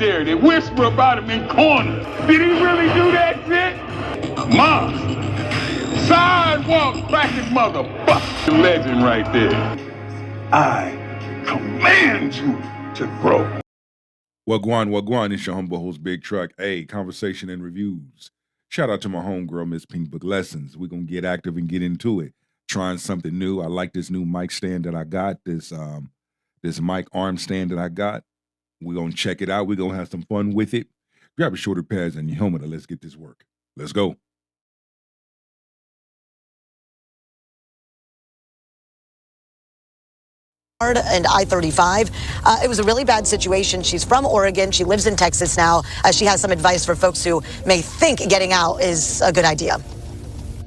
there. They whisper about him in corners. Did he really do that shit? Monster. Sidewalk cracking motherfucking legend right there. I command you to grow. Wagwan, it's your humble host, Big Truck. Hey, conversation and reviews. Shout out to my homegirl, Miss Pink Book Lessons. We're going to get active and get into it. Trying something new. I like this new mic stand that I got, this mic arm stand that I got. We're going to check it out. We're going to have some fun with it. Grab your shoulder pads and your helmet and let's get this work. Let's go. And I-35. It was a really bad situation. She's from Oregon. She lives in Texas now. She has some advice for folks who may think getting out is a good idea.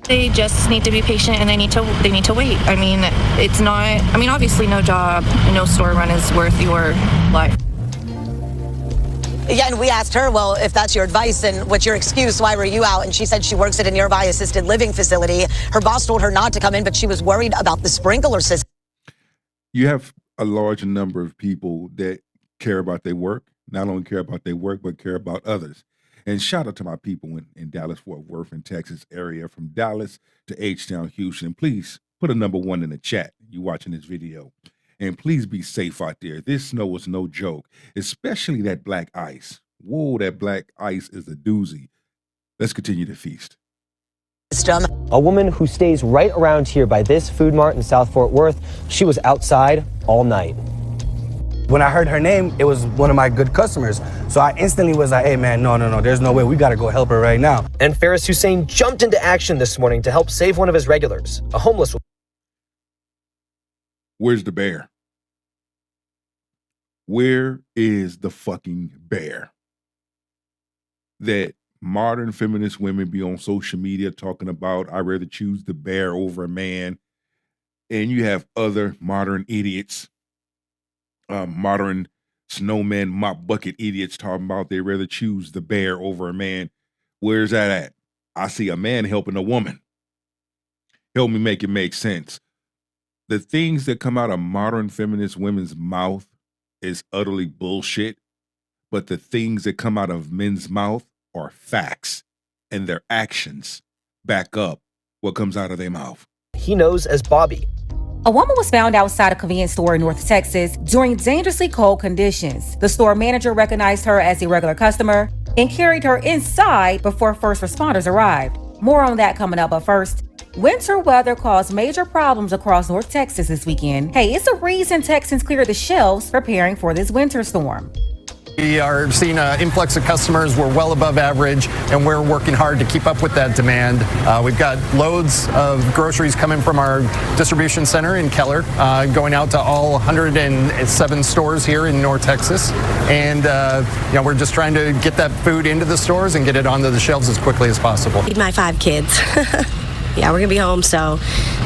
They just need to be patient and they need to wait. I mean, it's not, obviously no job, no store run is worth your life. Yeah, and we asked her, well, if that's your advice and what's your excuse, why were you out? And she said she works at a nearby assisted living facility. Her boss told her not to come in, but she was worried about the sprinkler system. You have a large number of people that care about their work, not only care about their work, but care about others. And shout out to my people in Dallas, Fort Worth, and Texas area, from Dallas to H-Town, Houston. Please put a number 1 in the chat. You watching this video. And please be safe out there. This snow is no joke, especially that black ice. Whoa, that black ice is a doozy. Let's continue the feast. A woman who stays right around here by this food mart in South Fort Worth, she was outside all night. When I heard her name, it was one of my good customers. So I instantly was like, hey man, no, there's no way. We gotta go help her right now. And Ferris Hussein jumped into action this morning to help save one of his regulars, a homeless woman. Where's the bear? Where is the fucking bear? That modern feminist women be on social media talking about, I'd rather choose the bear over a man. And you have other modern idiots, modern snowman mop bucket idiots talking about they'd rather choose the bear over a man. Where's that at? I see a man helping a woman. Help me make it make sense. The things that come out of modern feminist women's mouth is utterly bullshit, but the things that come out of men's mouth are facts, and their actions back up what comes out of their mouth. He knows as Bobby. A woman was found outside a convenience store in North Texas during dangerously cold conditions. The store manager recognized her as a regular customer and carried her inside before first responders arrived. More on that coming up, but first, winter weather caused major problems across North Texas this weekend. Hey, it's a reason Texans cleared the shelves preparing for this winter storm. We are seeing an influx of customers. We're well above average, and we're working hard to keep up with that demand. We've got loads of groceries coming from our distribution center in Keller, going out to all 107 stores here in North Texas. And we're just trying to get that food into the stores and get it onto the shelves as quickly as possible. Feed my 5 kids. Yeah, we're gonna be home, so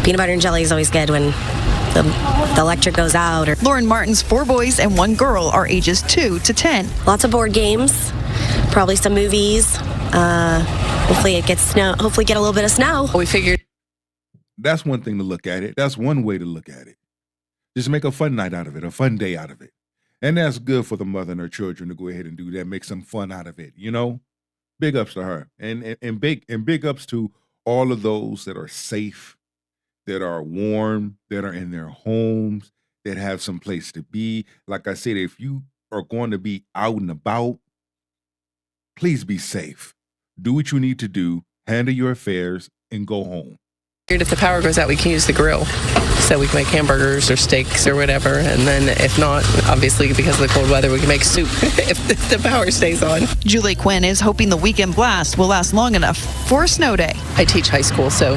peanut butter and jelly is always good when the electric goes out. Lauren Martin's 4 boys and 1 girl are ages 2 to 10. Lots of board games, probably some movies. Hopefully it gets snow. Hopefully get a little bit of snow. We figured that's one thing to look at it. That's one way to look at it. Just make a fun night out of it, a fun day out of it. And that's good for the mother and her children to go ahead and do that, make some fun out of it, you know? Big ups to her. And big ups to all of those that are safe, that are warm, that are in their homes, that have some place to be. Like I said, if you are going to be out and about, please be safe. Do what you need to do, handle your affairs, and go home. If the power goes out, we can use the grill. So we can make hamburgers or steaks or whatever. And then if not, obviously because of the cold weather, we can make soup if the power stays on. Julie Quinn is hoping the weekend blast will last long enough for a snow day. I teach high school, so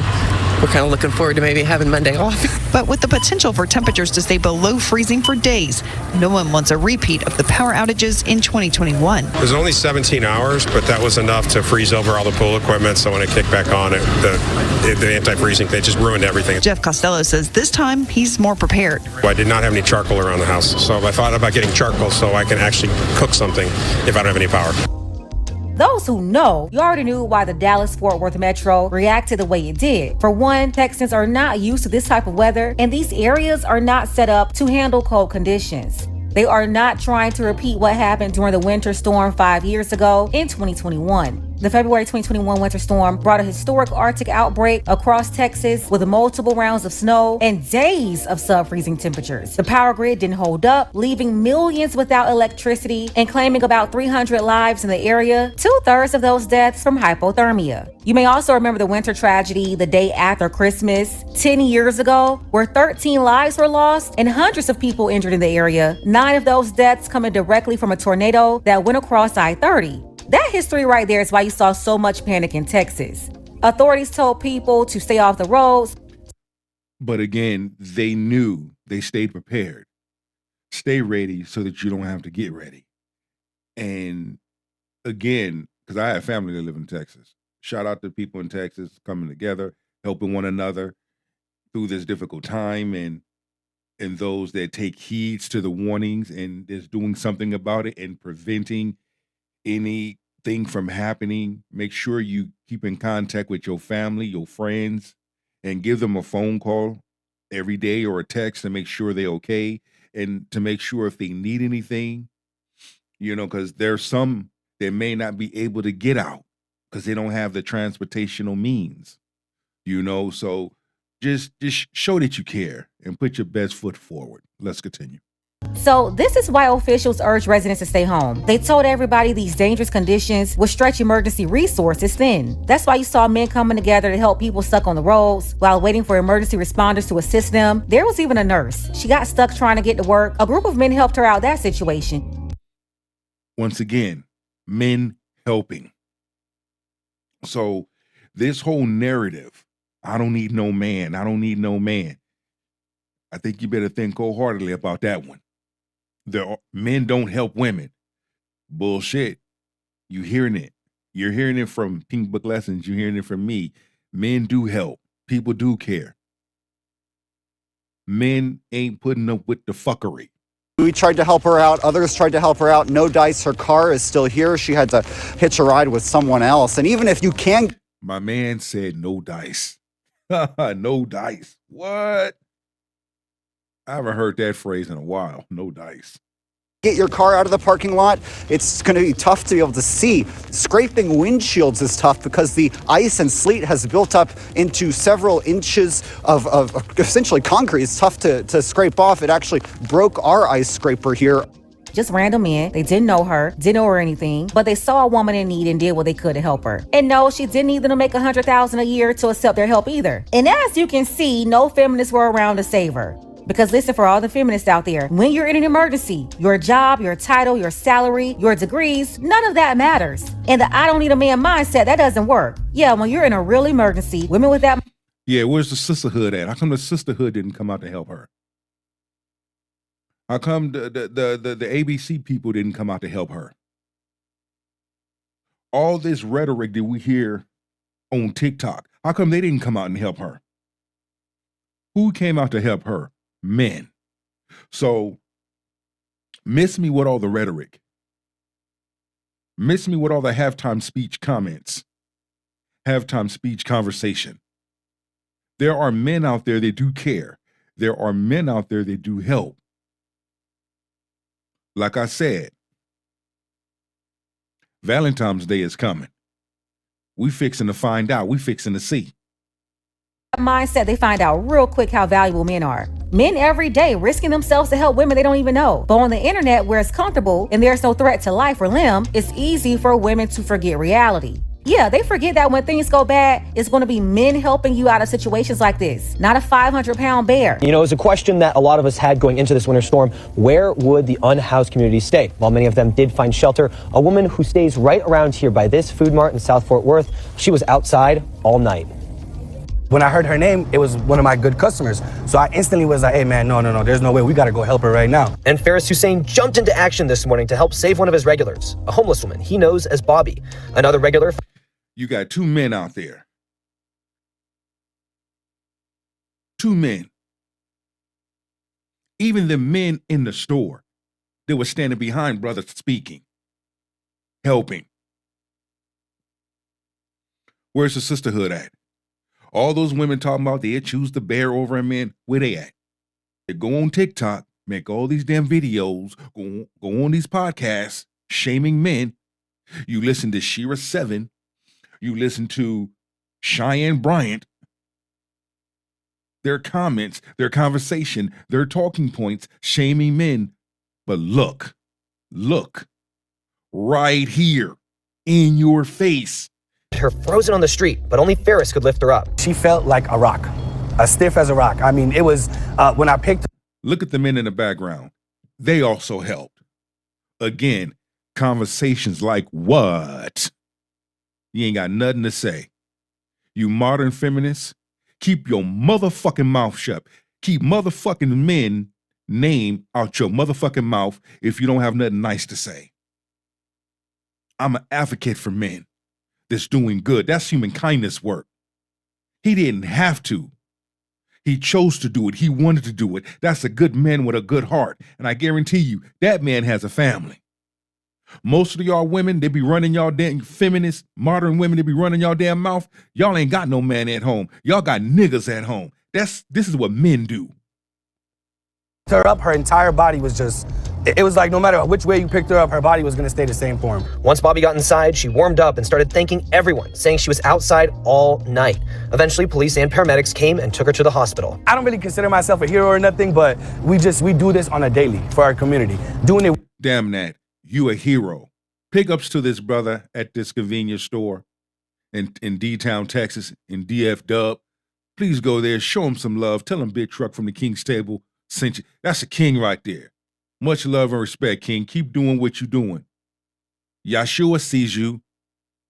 we're kind of looking forward to maybe having Monday off. But with the potential for temperatures to stay below freezing for days, no one wants a repeat of the power outages in 2021. It was only 17 hours, but that was enough to freeze over all the pool equipment. So when it kicked back on, the anti-freezing, they just ruined everything. Jeff Costello says this time he's more prepared. I did not have any charcoal around the house, so I thought about getting charcoal so I can actually cook something if I don't have any power. Those who know, you already knew why the Dallas-Fort Worth Metro reacted the way it did. For one, Texans are not used to this type of weather, and these areas are not set up to handle cold conditions. They are not trying to repeat what happened during the winter storm 5 years ago in 2021. The February 2021 winter storm brought a historic Arctic outbreak across Texas with multiple rounds of snow and days of sub-freezing temperatures. The power grid didn't hold up, leaving millions without electricity and claiming about 300 lives in the area, 2/3 of those deaths from hypothermia. You may also remember the winter tragedy the day after Christmas, 10 years ago, where 13 lives were lost and hundreds of people injured in the area. 9 of those deaths coming directly from a tornado that went across I-30. That history right there is why you saw so much panic in Texas. Authorities told people to stay off the roads. But again, they knew, they stayed prepared. Stay ready so that you don't have to get ready. And again, because I have family that live in Texas. Shout out to people in Texas coming together, helping one another through this difficult time, and those that take heeds to the warnings and is doing something about it and preventing anything from happening. Make sure you keep in contact with your family, your friends, and give them a phone call every day or a text to make sure they're okay, and to make sure if they need anything, because there's some that may not be able to get out because they don't have the transportational means, so just show that you care and put your best foot forward. Let's continue. So this is why officials urge residents to stay home. They told everybody these dangerous conditions would stretch emergency resources thin. That's why you saw men coming together to help people stuck on the roads while waiting for emergency responders to assist them. There was even a nurse. She got stuck trying to get to work. A group of men helped her out that situation. Once again, men helping. So this whole narrative, I don't need no man, I don't need no man. I think you better think wholeheartedly about that one. Men don't help women. Bullshit. You're hearing it from Pink Book Lessons. You're hearing it from me. Men do help. People do care. Men ain't putting up with the fuckery. We tried to help her out. Others tried to help her out. No dice. Her car is still here. She had to hitch a ride with someone else. And even if you can... My man said no dice. No dice. What? I haven't heard that phrase in a while. No dice. Get your car out of the parking lot. It's going to be tough to be able to see. Scraping windshields is tough because the ice and sleet has built up into several inches of essentially concrete. It's tough to scrape off. It actually broke our ice scraper here. Just random men. They didn't know her or anything, but they saw a woman in need and did what they could to help her. And no, she didn't need them to make $100,000 a year to accept their help either. And as you can see, no feminists were around to save her. Because listen, for all the feminists out there, when you're in an emergency, your job, your title, your salary, your degrees, none of that matters. And the I don't need a man mindset, that doesn't work. Yeah, when you're in a real emergency, women with that... Yeah, where's the sisterhood at? How come the sisterhood didn't come out to help her? How come the ABC people didn't come out to help her? All this rhetoric that we hear on TikTok, how come they didn't come out and help her? Who came out to help her? Men. So miss me with all the rhetoric. Miss me with all the halftime speech comments, halftime speech conversation. There are men out there that do care. There are men out there that do help. Like I said, Valentine's Day is coming. We fixing to find out. We fixing to see. Mindset, they find out real quick how valuable men are. Men every day risking themselves to help women they don't even know. But on the internet, where it's comfortable and there's no threat to life or limb, it's easy for women to forget reality. Yeah, they forget that when things go bad, it's going to be men helping you out of situations like this, not a 500-pound bear. It's a question that a lot of us had going into this winter storm. Where would the unhoused community stay? While many of them did find shelter, a woman who stays right around here by this food mart in South Fort Worth, she was outside all night. When I heard her name, it was one of my good customers. So I instantly was like, hey man, no, there's no way. We got to go help her right now. And Ferris Hussein jumped into action this morning to help save one of his regulars, a homeless woman he knows as Bobby. Another regular. You got 2 men out there. 2 men. Even the men in the store, they were standing behind brothers speaking, helping. Where's the sisterhood at? All those women talking about they choose the bear over a man, where they at? They go on TikTok make all these damn videos, go on these podcasts, shaming men. You listen to Shira 7, you listen to Cheyenne Bryant, their comments, their conversation, their talking points, shaming men. But look, right here in your face. Her frozen on the street, but only Ferris could lift her up. She felt like a rock, as stiff as a rock. I mean, it was when I picked. Look at the men in the background. They also helped. Again, conversations like what? You ain't got nothing to say. You modern feminists, keep your motherfucking mouth shut. Keep motherfucking men name out your motherfucking mouth if you don't have nothing nice to say. I'm an advocate for men that's doing good. That's human kindness work. He didn't have to. He chose to do it. He wanted to do it. That's a good man with a good heart. And I guarantee you, that man has a family. Most of y'all women, they be running y'all damn feminist, modern women, they be running y'all damn mouth. Y'all ain't got no man at home. Y'all got niggas at home. This is what men do. Her up, her entire body was just, it was like no matter which way you picked her up, her body was going to stay the same form. Once Bobby got inside, she warmed up and started thanking everyone, saying she was outside all night. Eventually, police and paramedics came and took her to the hospital. I don't really consider myself a hero or nothing, but we do this on a daily for our community. Doing it. Damn that. You a hero. Pickups to this brother at this convenience store in D-Town, Texas, in DF Dub. Please go there, show him some love. Tell him Big Truck from the King's Table sent you. That's a king right there. Much love and respect, King. Keep doing what you're doing. Yahshua sees you,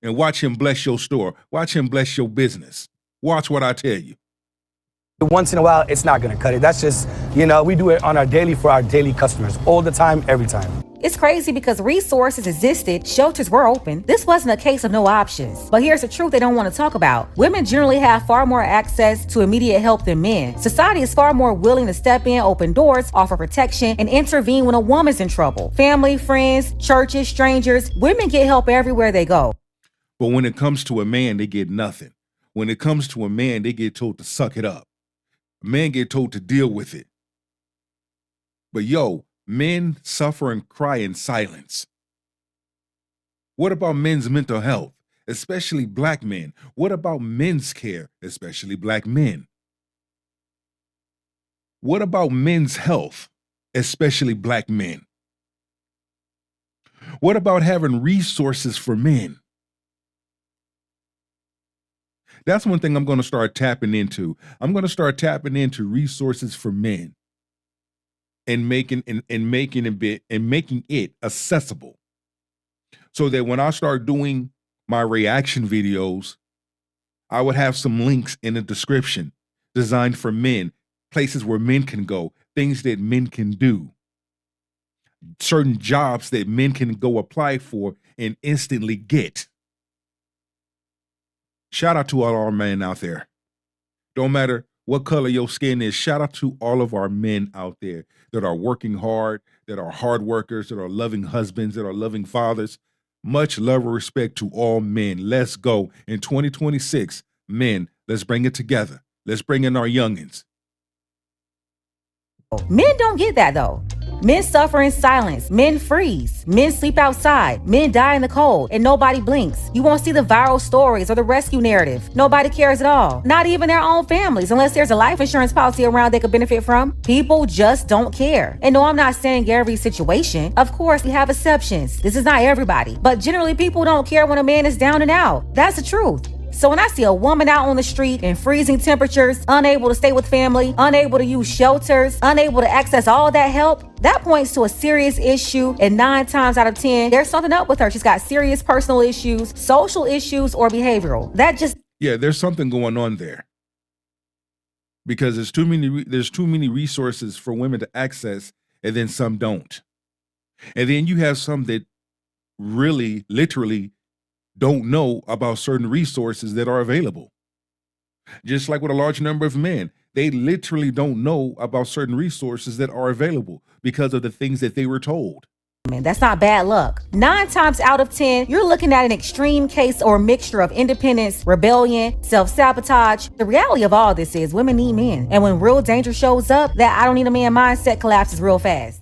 and watch him bless your store. Watch him bless your business. Watch what I tell you. Once in a while, it's not going to cut it. That's just, we do it on our daily for our daily customers, all the time, every time. It's crazy because resources existed, shelters were open. This wasn't a case of no options. But here's the truth they don't want to talk about. Women generally have far more access to immediate help than men. Society is far more willing to step in, open doors, offer protection, and intervene when a woman's in trouble. Family, friends, churches, strangers, women get help everywhere they go. But when it comes to a man, they get nothing. When it comes to a man, they get told to suck it up. Men get told to deal with it. But men suffer and cry in silence. What about men's mental health, especially black men? What about men's care, especially black men? What about men's health, especially black men? What about having resources for men? That's one thing I'm going to start tapping into. I'm going to start tapping into resources for men and making it accessible, so that when I start doing my reaction videos, I would have some links in the description designed for men, places where men can go, things that men can do, certain jobs that men can go apply for and instantly get. Shout out to all our men out there. Don't matter what color your skin is. Shout out to all of our men out there that are working hard, that are hard workers, that are loving husbands, that are loving fathers. Much love and respect to all men. Let's go. In 2026, men, let's bring it together. Let's bring in our youngins. Men don't get that though. Men suffer in silence. Men freeze. Men sleep outside. Men die in the cold and nobody blinks. You won't see the viral stories or the rescue narrative. Nobody cares at all. Not even their own families, unless there's a life insurance policy around they could benefit from. People just don't care. And no, I'm not saying every situation. Of course, we have exceptions. This is not everybody. But generally, people don't care when a man is down and out. That's the truth. So when I see a woman out on the street in freezing temperatures, unable to stay with family, unable to use shelters, unable to access all that help, that points to a serious issue. And 9 times out of 10, there's something up with her. She's got serious personal issues, social issues, or behavioral. Yeah, there's something going on there. Because there's too many resources for women to access, and then some don't. And then you have some that really, literally don't know about certain resources that are available. Just like with a large number of men, they literally don't know about certain resources that are available because of the things that they were told. That's not bad luck. 9 times out of 10, you're looking at an extreme case or mixture of independence, rebellion, self-sabotage. The reality of all this is women need men. And when real danger shows up, that I don't need a man mindset collapses real fast.